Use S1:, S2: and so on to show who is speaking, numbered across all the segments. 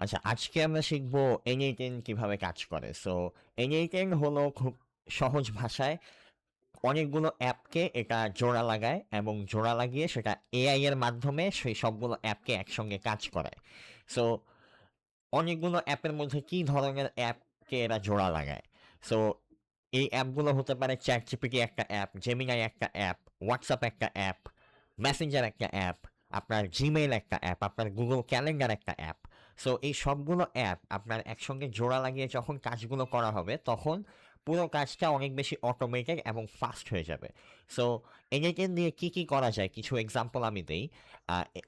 S1: আচ্ছা, আজকে আমরা শিখবো N8N কিভাবে কাজ করে। সো N8N হলো খুব সহজ ভাষায় অনেকগুলো অ্যাপকে এটা জোড়া লাগায় এবং জোড়া লাগিয়ে সেটা এআই এর মাধ্যমে সেই সবগুলো অ্যাপকে একসঙ্গে কাজ করায়। সো অনেকগুলো অ্যাপের মধ্যে কি ধরনের অ্যাপকে এরা জোড়া লাগায়? সো এই অ্যাপগুলো হতে পারে ChatGPT একটা অ্যাপ, Gemini একটা অ্যাপ, WhatsApp একটা অ্যাপ, Messenger একটা অ্যাপ, আপনার Gmail একটা অ্যাপ, আপনার Google ক্যালেন্ডার একটা অ্যাপ। সো এই সবগুলো অ্যাপ আপনার একসঙ্গে জোড়া লাগিয়ে যখন কাজগুলো করা হবে তখন পুরো কাজটা অনেক বেশি অটোমেটেড এবং ফাস্ট হয়ে যাবে। সো এনএলএম দিয়ে কি করা যায় কিছু এক্সাম্পল আমি দেই।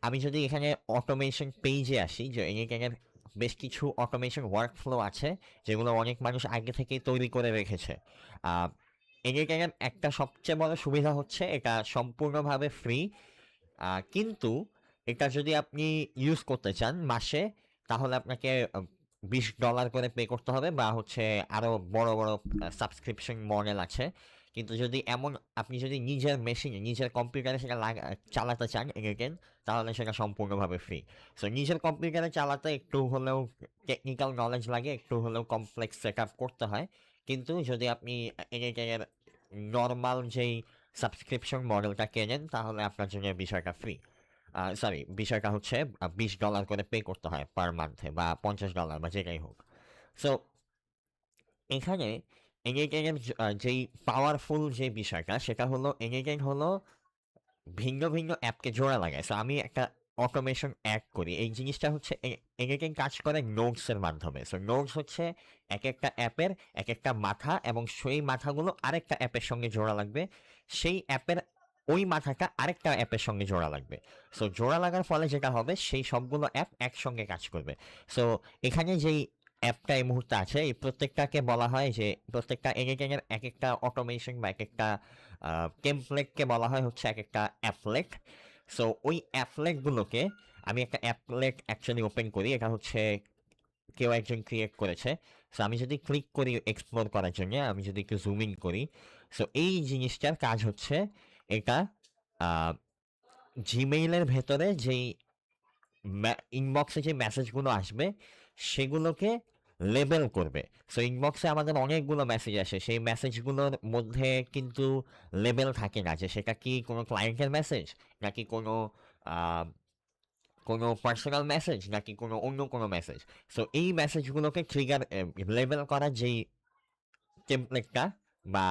S1: আমি যদি এখানে অটোমেশন পেজে আসি, যে এনএলএম বেশ কিছু অটোমেশন ওয়ার্কফ্লো আছে যেগুলো অনেক মানুষ আগে থেকেই তৈরি করে রেখেছে। এনএলএম একটা সবচেয়ে বড় সুবিধা হচ্ছে এটা সম্পূর্ণভাবে ফ্রি, কিন্তু এটা যদি আপনি ইউজ করতে চান মাসে, তাহলে আপনাকে $20 করে পে করতে হবে, বা হচ্ছে আরও বড় বড় সাবস্ক্রিপশন মডেল আছে। কিন্তু যদি এমন আপনি যদি নিজের মেশিনে নিজের কম্পিউটারে সেটা চালাতে চান এগেন, তাহলে সেটা সম্পূর্ণভাবে ফ্রি। সো নিজের কম্পিউটারে চালাতে একটু হলেও টেকনিক্যাল নলেজ লাগে, একটু হলেও কমপ্লেক্স সেট আপ করতে হয়। কিন্তু যদি আপনি এগেনের নর্মাল যেই সাবস্ক্রিপশন মডেলটা কেনেন তাহলে আপনার জন্য বিষয়টা ফ্রি। সরি, বিষয়টা হচ্ছে $20 করে পে করতে হয় পার মান্থে, বা $50 বা যেটাই হোক। সো এখানে এনগেজের যেই পাওয়ারফুল যে বিষয়টা সেটা হলো এনগেজ হলো ভিন্ন ভিন্ন অ্যাপকে জোড়া লাগায়। সো আমি একটা অটোমেশন অ্যাড করি, এই জিনিসটা হচ্ছে এনগেজিং কাজ করে নোটসের মাধ্যমে। সো নোটস হচ্ছে এক একটা অ্যাপের এক একটা মাথা, এবং সেই মাথাগুলো আরেকটা অ্যাপের সঙ্গে জোড়া লাগবে, সেই অ্যাপের ওই মাথাটা আরেকটা অ্যাপের সঙ্গে জোড়া লাগবে। সো জোড়া লাগার ফলে যেটা হবে সেই সবগুলো অ্যাপ একসঙ্গে কাজ করবে। সো এখানে যেই অ্যাপটা এই মুহূর্তে আছে এই প্রত্যেকটাকে বলা হয় যে প্রত্যেকটা এনগেজিং এর এক একটা অটোমেশন বা এক একটা টেমপ্লেটকে বলা হয় হচ্ছে এক একটা অ্যাপলেট। সো ওই অ্যাপলেটগুলোকে আমি একটা অ্যাপলেট অ্যাকচুয়ালি ওপেন করি, এটা হচ্ছে কেউ একজন ক্রিয়েট করেছে। সো আমি যদি ক্লিক করি এক্সপ্লোর করার জন্য, আমি যদি একটু জুম ইন করি, সো এই জিনিসটার কাজ হচ্ছে এটা জিমেইলের ভেতরে যেই ইনবক্সে যে মেসেজগুলো আসবে সেগুলোকে লেবেল করবে। সো ইনবক্সে আমাদের অনেকগুলো মেসেজ আসে, সেই মেসেজগুলোর মধ্যে কিন্তু লেবেল থাকে না যে সেটা কি কোনো ক্লায়েন্টের মেসেজ, নাকি কোনো আহ, কোনো পার্সোনাল মেসেজ, নাকি কোনো অন্য কোনো মেসেজ। সো এই মেসেজগুলোকে ট্রিগার লেবেল করার যেই টেমপ্লেটটা বা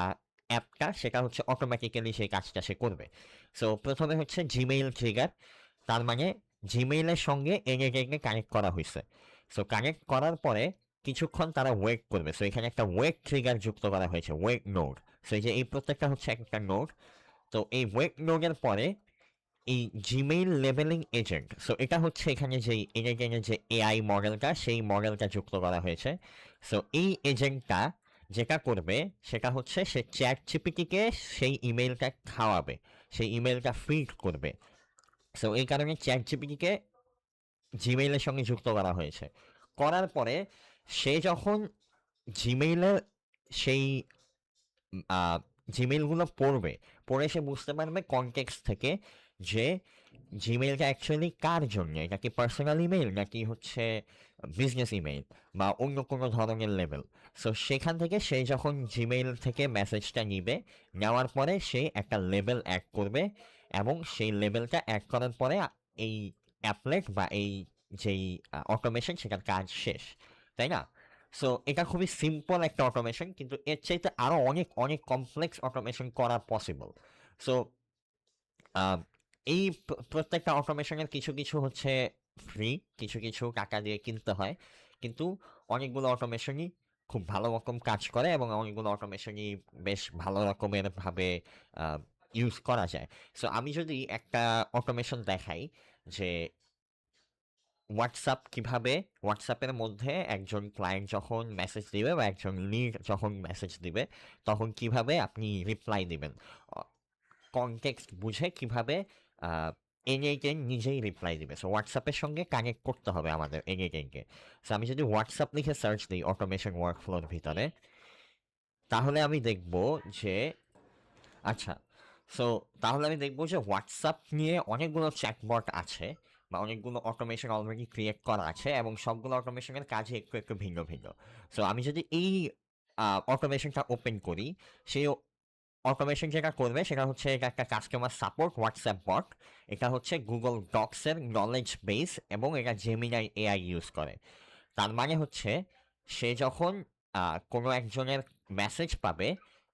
S1: অ্যাপটা, সেটা হচ্ছে অটোমেটিক্যালি সেই কাজটা সে করবে। সো প্রথমে হচ্ছে জিমেইল ট্রিগার, তার মানে জিমেইলের সঙ্গে এনএকে কানেক্ট করা হয়েছে। সো কানেক্ট করার পরে কিছুক্ষণ তারা ওয়েট করবে। সো এখানে একটা ওয়েট ট্রিগার যুক্ত করা হয়েছে, ওয়েট নোড। সো এই যে এই প্রত্যেকটা হচ্ছে একটা নোড। তো এই ওয়েট নোডের পরে এই জিমেইল লেবেলিং এজেন্ট, সো এটা হচ্ছে এখানে যেই এনএকে যে এআই মডেলটা সেই মডেলটা যুক্ত করা হয়েছে। সো এই এজেন্টটা যেটা করবে সেটা হচ্ছে সে চ্যাট জিপিটিকে সেই ইমেলটা খাওয়াবে, সেই ইমেলটা ফিড করবে। সো এই কারণে চ্যাট জিপিটিকে জিমেইলের সঙ্গে যুক্ত করা হয়েছে। করার পরে সে যখন জিমেইলের সেই জিমেইলগুলো পড়বে, পড়ে সে বুঝতে পারবে কনটেক্সট থেকে যে জিমেইলটা অ্যাকচুয়ালি কার জন্য, এটা কি পার্সোনাল ইমেইল নাকি হচ্ছে বিজনেস ইমেইল বা অন্য কোনো ধরনের লেভেল। সো সেখান থেকে সে যখন জিমেইল থেকে মেসেজটা নিবে, নেওয়ার পরে সে একটা লেবেল অ্যাড করবে, এবং সেই লেবেলটা অ্যাড করার পরে এই অ্যাপলেট বা এই যেই অটোমেশন সেটার কাজ শেষ, তাই না? সো এটা খুবই সিম্পল একটা অটোমেশন, কিন্তু এর চাইতে আরো অনেক অনেক কমপ্লেক্স অটোমেশন করা পসিবল। সো এই প্রত্যেকটা অটোমেশনের কিছু কিছু হচ্ছে ফ্রি, কিছু কিছু টাকা দিয়ে কিনতে হয়, কিন্তু অনেকগুলো অটোমেশনই খুব ভালো রকম কাজ করে, এবং অনেকগুলো অটোমেশনই বেশ ভালো রকমের ভাবে ইউজ করা যায়। সো আমি যদি একটা অটোমেশন দেখাই যে হোয়াটসঅ্যাপ কিভাবে, হোয়াটসঅ্যাপের মধ্যে একজন ক্লায়েন্ট যখন মেসেজ দিবে বা একজন লিড যখন মেসেজ দিবে তখন কিভাবে আপনি রিপ্লাই দিবেন, কনটেক্সট বুঝে কিভাবে এনএইটেন নিজেই রিপ্লাই দিবে। সো হোয়াটসঅ্যাপের সঙ্গে কানেক্ট করতে হবে আমাদের এনএইটেনকে। সো আমি যদি হোয়াটসঅ্যাপ লিখে সার্চ দিই অটোমেশন ওয়ার্কফ্লোর ভিতরে, তাহলে আমি দেখব যে আচ্ছা, সো তাহলে আমি দেখব যে হোয়াটসঅ্যাপ নিয়ে অনেকগুলো চ্যাটবট আছে, বা অনেকগুলো অটোমেশন অলরেডি ক্রিয়েট করা আছে এবং সবগুলো অটোমেশনের কাজে একটু একটু ভিন্ন ভিন্ন। সো আমি যদি এই অটোমেশনটা ওপেন করি, সেই অটোমেশন যেটা করবে সেটা হচ্ছে এটা একটা কাস্টমার সাপোর্ট হোয়াটসঅ্যাপ বট। এটা হচ্ছে গুগল ডক্সের নলেজ বেস এবং এটা জেমিনাই এআই ইউজ করে। তার মানে হচ্ছে সে যখন কোনো একজনের মেসেজ পাবে,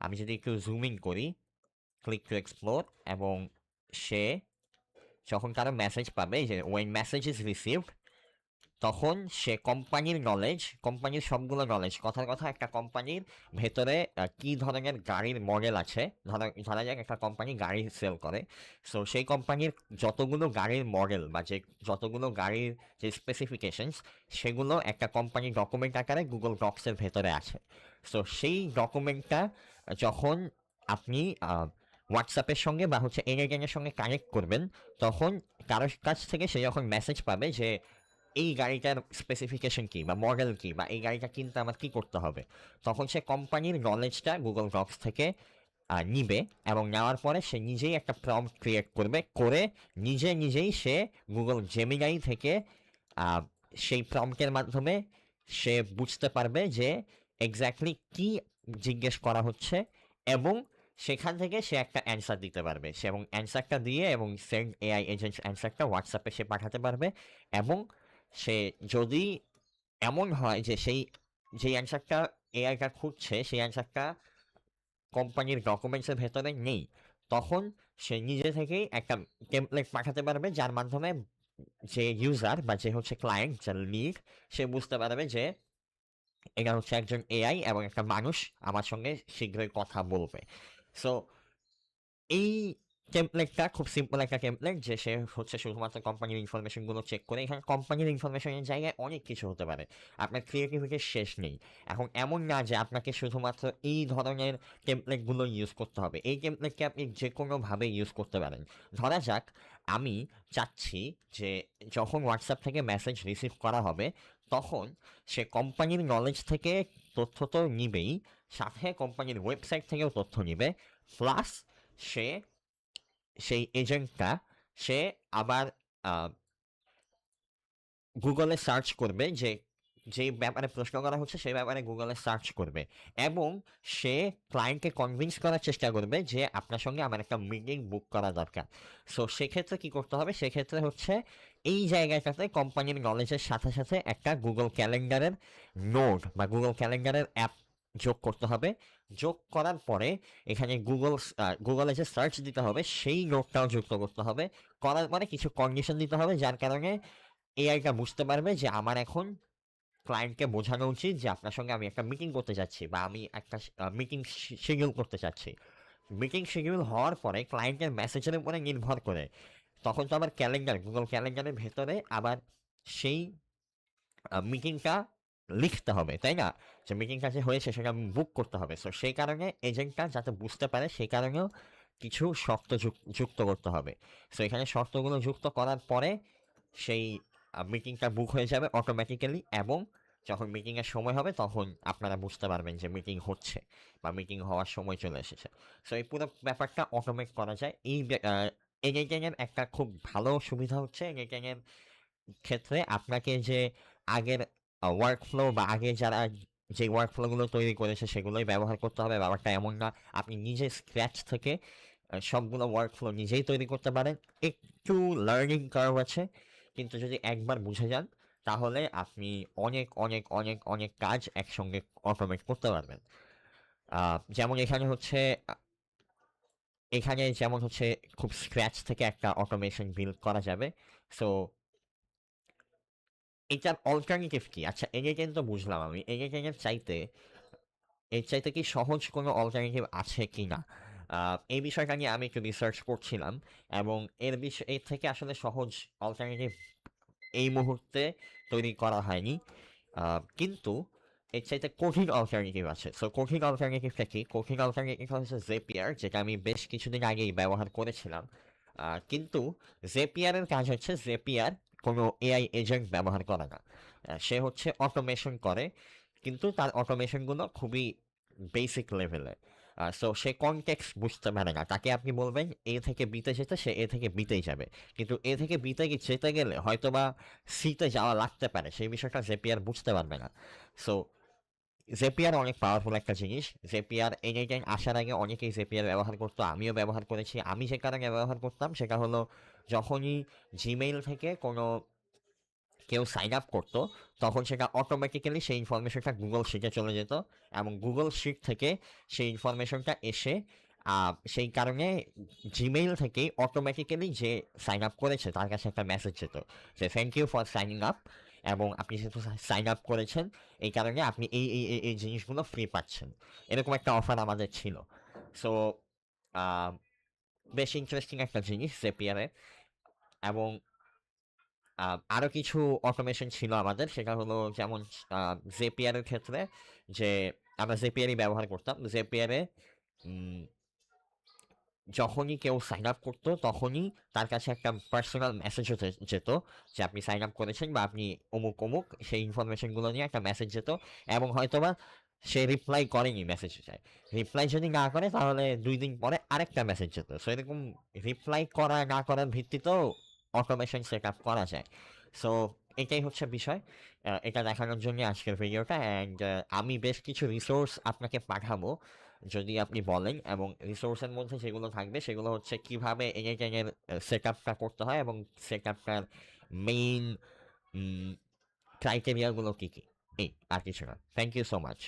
S1: আমি যদি একটু জুম ইন করি, ক্লিক টু এক্সপ্লোর, এবং সে যখন কারো মেসেজ পাবে, যে ওয়েন মেসেজ ইজ রিসিভড, তখন সে কোম্পানির নলেজ, কোম্পানির সবগুলো নলেজ, কথার কথা একটা কোম্পানির ভেতরে কি ধরনের গাড়ির মডেল আছে, ধরা যাক একটা কোম্পানি গাড়ি সেল করে। সো সেই কোম্পানির যতগুলো গাড়ির মডেল বা যে যতগুলো গাড়ির যে স্পেসিফিকেশনস, সেগুলো একটা কোম্পানির ডকুমেন্ট আকারে গুগল ডক্সের ভেতরে আছে। সো সেই ডকুমেন্টটা যখন আপনি হোয়াটসঅ্যাপের সঙ্গে বা হচ্ছে এর সঙ্গে কানেক্ট করবেন, তখন কারোর কাছ থেকে সে যখন মেসেজ পাবে যে এই গাড়িটার স্পেসিফিকেশন কি বা মডেল কি বা এই গাড়িটা কিনতে আমার কি করতে হবে, তখন সে কোম্পানির নলেজটা গুগল ডক্স থেকে নিবে, এবং নেওয়ার পরে সে নিজেই একটা প্রম্পট ক্রিয়েট করবে, করে নিজেই সে গুগল জেমিনাই থেকে আহ, সেই প্রম্পটের মাধ্যমে সে বুঝতে পারবে যে এক্স্যাক্টলি কি জিজ্ঞেস করা হচ্ছে, এবং সেখান থেকে সে একটা অ্যান্সার দিতে পারবে। সে এবং অ্যান্সারটা দিয়ে এবং সেন্ড এআই এজেন্ট অ্যান্সারটা হোয়াটসঅ্যাপে সে পাঠাতে পারবে। এবং সে যদি এমন হয় যে সেই যেই অ্যান্সারটা এআইটা খুঁজছে সেই অ্যান্সারটা কোম্পানির ডকুমেন্টসের ভেতরে নেই, তখন সে নিজে থেকেই একটা টেমপ্লেট পাঠাতে পারবে, যার মাধ্যমে যে ইউজার বা যে হচ্ছে ক্লায়েন্ট, যার লিড, সে বুঝতে পারবে যে এটা হচ্ছে একজন এআই এবং একটা মানুষ আমার সঙ্গে শীঘ্রই কথা বলবে। সো এই টেমপ্লেটটা খুব সিম্পল একটা টেমপ্লেট, যে সে হচ্ছে শুধুমাত্র কোম্পানির ইনফরমেশনগুলো চেক করে। এখানে কোম্পানির ইনফরমেশনের জায়গায় অনেক কিছু হতে পারে, আপনার ক্রিয়েটিভিটির শেষ নেই। এখন এমন না যে আপনাকে শুধুমাত্র এই ধরনের টেমপ্লেটগুলো ইউজ করতে হবে, এই টেমপ্লেটকে আপনি যে কোনোভাবে ইউজ করতে পারেন। ধরা যাক আমি চাচ্ছি যে যখন হোয়াটসঅ্যাপ থেকে মেসেজ রিসিভ করা হবে, তখন সে কোম্পানির নলেজ থেকে তথ্য তো নিবেই, সাথে কোম্পানির ওয়েবসাইট থেকেও তথ্য নিবে, প্লাস সে সেই এজেন্টটা সে আবার গুগলে সার্চ করবে, যে যেই ব্যাপারে প্রশ্ন করা হচ্ছে সেই ব্যাপারে গুগলে সার্চ করবে, এবং সে ক্লায়েন্টকে কনভিন্স করার চেষ্টা করবে যে আপনার সঙ্গে আমার একটা মিটিং বুক করা দরকার। সো সেক্ষেত্রে কি করতে হবে, সেক্ষেত্রে হচ্ছে এই জায়গাটাতে কোম্পানির নলেজের সাথে সাথে একটা গুগল ক্যালেন্ডারের নোড বা গুগল ক্যালেন্ডারের অ্যাপ যোগ করতে হবে। যোগ করার পরে এখানে গুগলে যে সার্চ দিতে হবে সেই নোটটাও যুক্ত করতে হবে। করার পরে কিছু কন্ডিশন দিতে হবে, যার কারণে এআইটা বুঝতে পারবে যে আমার এখন ক্লায়েন্টকে বোঝানো উচিত যে আপনার সঙ্গে আমি একটা মিটিং করতে চাচ্ছি, বা আমি একটা মিটিং শিডিউল করতে চাচ্ছি। মিটিং শিডিউল হওয়ার পরে ক্লায়েন্টের মেসেজের উপরে নির্ভর করে তখন তো আবার গুগল ক্যালেন্ডারের ভেতরে আবার সেই মিটিংটা লিখতে হবে, তাই না? যে মিটিংটা যে হয়েছে সেটা বুক করতে হবে। সো সেই কারণে এজেন্টটা যাতে বুঝতে পারে সেই কারণেও কিছু শর্ত যুক্ত করতে হবে। সো এখানে শর্তগুলো যুক্ত করার পরে সেই মিটিংটা বুক হয়ে যাবে অটোমেটিক্যালি, এবং যখন মিটিংয়ের সময় হবে তখন আপনারা বুঝতে পারবেন যে মিটিং হচ্ছে বা মিটিং হওয়ার সময় চলে এসেছে। সো এই পুরো ব্যাপারটা অটোমেট করা যায়। এই এডিটিংয়ের একটা খুব ভালো সুবিধা হচ্ছে, এডিটিংয়ের ক্ষেত্রে আপনাকে যে আগের ওয়ার্ক ফ্লো বা আগে যারা যে ওয়ার্ক ফ্লোগুলো তৈরি করেছে সেগুলোই ব্যবহার করতে হবে, ব্যাপারটা এমন না। আপনি নিজে স্ক্র্যাচ থেকে সবগুলো ওয়ার্ক ফ্লো নিজেই তৈরি করতে পারেন। একটু লার্নিং কার্ভ আছে, কিন্তু যদি একবার বুঝে যান তাহলে আপনি অনেক অনেক অনেক অনেক কাজ একসঙ্গে অটোমেট করতে পারবেন। যেমন এখানে যেমন হচ্ছে খুব স্ক্র্যাচ থেকে একটা অটোমেশন বিল্ড করা যাবে। সো এটার অল্টারনেটিভ কি? আচ্ছা, এলিগেন্ট তো বুঝলাম আমি। এলিগেন্টের চাইতে এর চাইতে কি সহজ কোনো অল্টারনেটিভ আছে কিনা? এই বিষয়টা নিয়ে আমি একটু রিসার্চ করছিলাম, এবং এর থেকে আসলে সহজ অল্টারনেটিভ এই মুহূর্তে তৈরি করা হয়নি। কিন্তু এর চাইতে কঠিন অল্টারনেটিভ আছে। সো কঠিন অল্টারনেটিভটা কি? কঠিন অল্টারনেটিভ হচ্ছে জেপিয়ার, যেটা আমি বেশ কিছুদিন আগেই ব্যবহার করেছিলাম। কিন্তু জেপিয়ারের কাজ হচ্ছে জেপিয়ার কোনো এআই এজেন্ট ব্যবহার করে না। সে হচ্ছে অটোমেশন করে, কিন্তু তার অটোমেশনগুলো খুবই বেসিক লেভেলে। সো সে কনটেক্সট বুঝতে পারে না। তাকে আপনি বলবেন A থেকে B তে যেতে, সে A থেকে B তেই যাবে। কিন্তু A থেকে B তে যেতে গেলে হয়তোবা C তে যাওয়া লাগতে পারে। সেই বিষয়টা জেপিয়ার বুঝতে পারবে না। সো জেপিয়ার অনেক পাওয়ারফুল একটা জিনিস। জেপিয়ার এনিটাইম আসার আগে অনেকেই জেপিয়ার ব্যবহার করতো, আমিও ব্যবহার করেছি। আমি যে কারণে ব্যবহার করতাম সেটা হলো, যখনই জিমেইল থেকে কোনো কেউ সাইন আপ করতো, তখন সেটা অটোমেটিক্যালি সেই ইনফরমেশনটা গুগল শিটে চলে যেত, এবং গুগল শিট থেকে সেই ইনফরমেশনটা এসে সেই কারণে জিমেইল থেকেই অটোমেটিক্যালি যে সাইন আপ করেছে তার কাছে একটা মেসেজ যেত যে thank you for signing up, এবং আপনি যেহেতু সাইন আপ করেছেন এই কারণে আপনি এই জিনিসগুলো ফ্রি পাচ্ছেন। এরকম একটা অফার আমাদের ছিল। সো বেশ ইন্টারেস্টিং একটা জিনিস জেপিয়ারে। এবং আরো কিছু অটোমেশন ছিল আমাদের, সেটা হলো যেমন জেপিয়ার এর ক্ষেত্রে, যে আমরা জেপিয়ারই ব্যবহার করতাম। জেপিয়ারে যখনই কেউ সাইন আপ করতো তখনই তার কাছে একটা পার্সোনাল মেসেজ হতে যেত যে আপনি সাইন আপ করেছেন বা আপনি অমুক অমুক, সেই ইনফরমেশনগুলো নিয়ে একটা মেসেজ যেত। এবং হয়তোবা সে রিপ্লাই করেনি মেসেজ চায়, রিপ্লাই যদি না করে তাহলে 2 দিন পরে আরেকটা মেসেজ যেত। সো এরকম রিপ্লাই করা না করার ভিত্তিতেও অটোমেশন সেট আপ করা যায়। সো এটাই হচ্ছে বিষয়। এটা দেখানোর জন্য আজকের ভিডিওটা। অ্যান্ড আমি বেশ কিছু রিসোর্স আপনাকে পাঠাবো যদি আপনি বলেন, এবং রিসোর্সের মধ্যে যেগুলো থাকবে সেগুলো হচ্ছে কিভাবে এর সেট আপটা করতে হয়, এবং সেট আপটার মেইন ক্রাইটেরিয়াগুলো কী কী, এই আর কিছু না। Thank you so much.